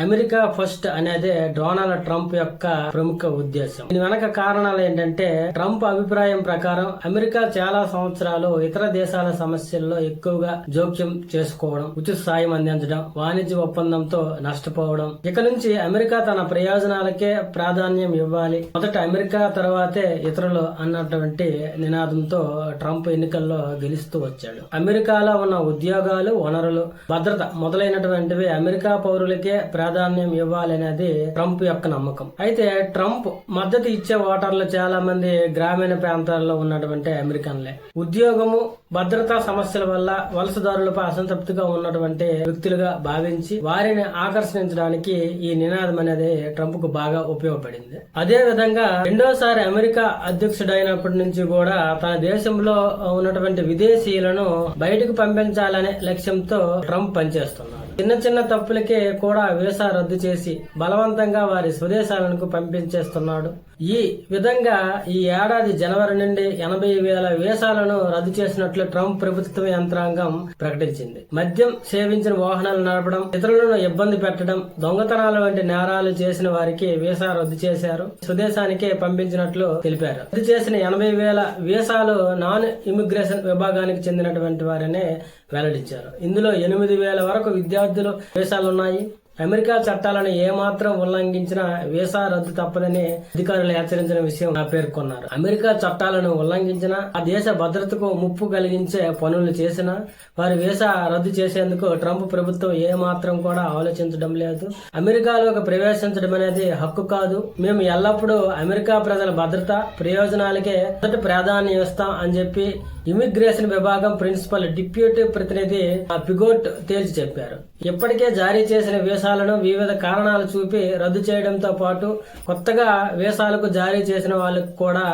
America first అనేది Donald Trump యొక్క ప్రముఖ ఉద్దేశం. దీని వెనక కారణాలు ఏంటంటే, ట్రంప్ అభిప్రాయం ప్రకారం అమెరికా చాలా సంవత్సరాలు ఇతర దేశాల సమస్యల్లో ఎక్కువగా జోక్యం చేసుకోవడం, ఉచిత సాయం అందించడం, వాణిజ్య ఒప్పందంతో నష్టపోవడం. ఇక నుంచి అమెరికా తన ప్రయోజనాలకే ప్రాధాన్యం ఇవ్వాలి, మొదట అమెరికా తర్వాతే ఇతరులు అన్నటువంటి నినాదంతో ట్రంప్ ఎన్నికల్లో గెలుస్తూ వచ్చాడు. అమెరికాలో ఉన్న ఉద్యోగాలు, వనరులు, భద్రత మొదలైనటువంటివి అమెరికా పౌరులకే ప్రాధాన్యం ఇవ్వాలనేది ట్రంప్ యొక్క నమ్మకం. అయితే ట్రంప్ మద్దతు ఇచ్చే ఓటర్లు చాలా మంది గ్రామీణ ప్రాంతాల్లో ఉన్నటువంటి అమెరికన్లే. ఉద్యోగము, భద్రతా సమస్యల వల్ల వలసదారులపై అసంతృప్తిగా ఉన్నటువంటి వ్యక్తులుగా భావించి వారిని ఆకర్షించడానికి ఈ నినాదం అనేది ట్రంప్ కు బాగా ఉపయోగపడింది. అదే విధంగా రెండోసారి అమెరికా అధ్యక్షుడైనప్పటి నుంచి కూడా తన దేశంలో ఉన్నటువంటి విదేశీయులను బయటకు పంపించాలనే లక్ష్యంతో ట్రంప్ పనిచేస్తున్నారు. చిన్న చిన్న తప్పులకే కూడా వీసా రద్దు చేసి బలవంతంగా వారి స్వదేశాలకు పంపించేస్తున్నాడు. ఈ విధంగా ఈ ఏడాది జనవరి నుండి 80,000 వీసాలను రద్దు చేసినట్లు ట్రంప్ ప్రభుత్వ యంత్రాంగం ప్రకటించింది. మద్యం సేవించిన వాహనాలు నడపడం, ఇతరులను ఇబ్బంది పెట్టడం, దొంగతనాలు వంటి నేరాలు చేసిన వారికి వీసా రద్దు చేశారు, స్వదేశానికే పంపించినట్లు తెలిపారు. రద్దు చేసిన 80,000 వీసాలు నాన్ ఇమిగ్రేషన్ విభాగానికి చెందినటువంటి వారినే వెల్లడించారు. ఇందులో 8,000 వరకు విద్యార్థులు వీసాలున్నాయి. అమెరికా చట్టాలను ఏమాత్రం ఉల్లంఘించినా వీసా రద్దు తప్పదని అధికారులు హెచ్చరించిన విషయం పేర్కొన్నారు. అమెరికా చట్టాలను ఉల్లంఘించినా, ఆ దేశ భద్రతకు ముప్పు కలిగించే పనులు చేసినా వారి వీసా రద్దు చేసేందుకు ట్రంప్ ప్రభుత్వం ఏమాత్రం కూడా ఆలోచించడం లేదు. అమెరికాలోకి ప్రవేశించడం అనేది హక్కు కాదు. మేము ఎల్లప్పుడూ అమెరికా ప్రజల భద్రత, ప్రయోజనాలకే మొదటి ప్రాధాన్యం ఇస్తాం అని చెప్పి ఇమిగ్రేషన్ విభాగం ప్రిన్సిపల్ డిప్యూటీ ప్రతినిధి పిగోట్ తేల్చి చెప్పారు. ఇప్పటికే జారీ చేసిన వీసాలను వివిధ కారణాలు చూపి రద్దు చేయడంతో పాటు కొత్తగా వీసాలకు జారీ చేసిన వాళ్ళకు కూడా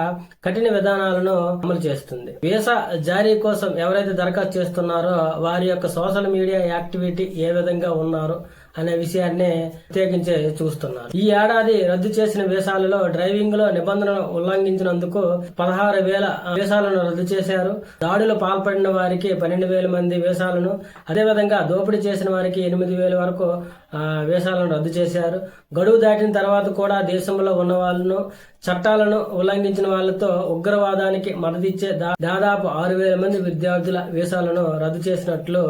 కఠిన విధానాలను అమలు చేస్తుంది. వీసా జారీ కోసం ఎవరైతే దరఖాస్తు చేస్తున్నారో వారి యొక్క సోషల్ మీడియా యాక్టివిటీ ఏ విధంగా ఉన్నారో అనే విషయాన్ని ప్రత్యేకించి చూస్తున్నారు. ఈ ఏడాది రద్దు చేసిన వీసాలలో డ్రైవింగ్ లో నిబంధనలు ఉల్లంఘించినందుకు 16,000 వీసాలను రద్దు చేశారు. దాడులు పాల్పడిన వారికి 12,000 మంది వీసాలను, అదేవిధంగా దోపిడీ చేసిన వారికి 8,000 వరకు వీసాలను రద్దు చేశారు. గడువు దాటిన తర్వాత కూడా దేశంలో ఉన్న వాళ్ళను, చట్టాలను ఉల్లంఘించిన వాళ్లతో ఉగ్రవాదానికి మద్దతిచ్చే దాదాపు 6,000 మంది విద్యార్థుల వీసాలను రద్దు చేసినట్లు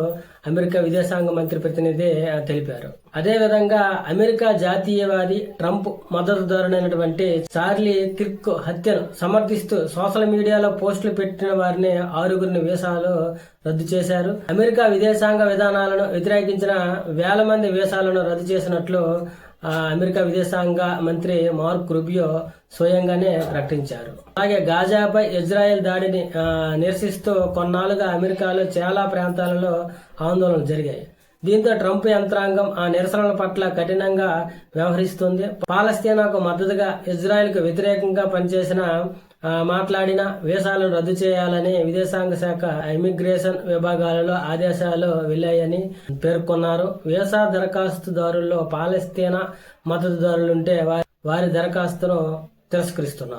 అమెరికా విదేశాంగ మంత్రి ప్రతినిధి తెలిపారు. అదేవిధంగా అమెరికా జాతీయవాది ట్రంప్ మద్దతుదారుడైనటువంటి చార్లీ కిర్క్ హత్యను సమర్థిస్తూ సోషల్ మీడియాలో పోస్టులు పెట్టిన వారిని 6 వీసాలు రద్దు చేశారు. అమెరికా విదేశాంగ విధానాలను వ్యతిరేకించిన 1,000 మంది వీసాలను రద్దు చేసినట్లు అమెరికా విదేశాంగ మంత్రి మార్క్ రూబియో స్వయంగానే ప్రకటించారు. అలాగే గాజాపై ఇజ్రాయెల్ దాడిని నిరసిస్తూ కొన్నాళ్లుగా అమెరికాలో చాలా ప్రాంతాలలో ఆందోళనలు జరిగాయి. దీంతో ట్రంప్ యంత్రాంగం ఆ నిరసనల పట్ల కఠినంగా వ్యవహరిస్తుంది. పాలస్తీనాకు మద్దతుగా ఇజ్రాయెల్ కు వ్యతిరేకంగా పనిచేసిన మాట్లాడిన వీసాలను రద్దు చేయాలని విదేశాంగ శాఖ ఇమిగ్రేషన్ విభాగాలలో ఆదేశాలు వెళ్లాయని పేర్కొన్నారు. వీసా దరఖాస్తుదారుల్లో పాలస్తీనా మద్దతుదారులుంటే వారి దరఖాస్తును తిరస్కరిస్తున్నారు.